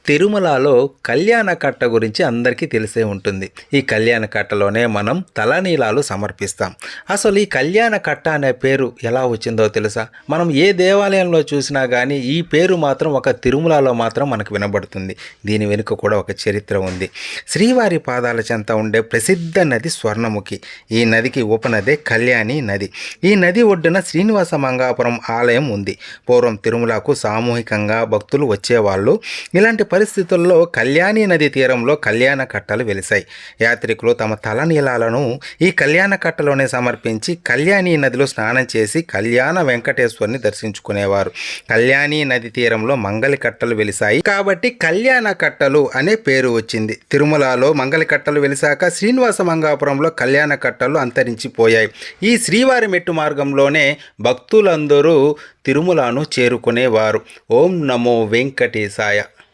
తిరుమలలో కళ్యాణ కట్ట గురించి అందరికీ తెలిసే ఉంటుంది. ఈ కళ్యాణ కట్టలోనే మనం తలనీలాలు సమర్పిస్తాం. అసలు ఈ కళ్యాణ కట్ట అనే పేరు ఎలా వచ్చిందో తెలుసా? మనం ఏ దేవాలయంలో చూసినా కానీ ఈ పేరు మాత్రం ఒక తిరుమలలో మాత్రం మనకు వినబడుతుంది. దీని వెనుక కూడా ఒక చరిత్ర ఉంది. శ్రీవారి పాదాల చెంత ఉండే ప్రసిద్ధ నది స్వర్ణముఖి. ఈ నదికి ఉపనదే కళ్యాణి నది. ఈ నది ఒడ్డున శ్రీనివాస మంగాపురం ఆలయం ఉంది. పూర్వం తిరుమలకు సామూహికంగా భక్తులు వచ్చేవాళ్ళు. ఇలాంటి పరిస్థితుల్లో కళ్యాణి నది తీరంలో కళ్యాణ కట్టలు వెలిశాయి. యాత్రికులు తమ తలనీలాలను ఈ కళ్యాణ కట్టలోనే సమర్పించి కళ్యాణి నదిలో స్నానం చేసి కళ్యాణ వెంకటేశ్వరుని దర్శించుకునేవారు. కళ్యాణి నది తీరంలో మంగళి కట్టలు వెలిశాయి కాబట్టి కళ్యాణ కట్టలు అనే పేరు వచ్చింది. తిరుమలలో మంగళి కట్టలు వెలిశాక శ్రీనివాస మంగాపురంలో కళ్యాణ కట్టలు అంతరించిపోయాయి. ఈ శ్రీవారి మెట్టు మార్గంలోనే భక్తులందరూ తిరుమలను చేరుకునేవారు. ఓం నమో వెంకటేశాయ.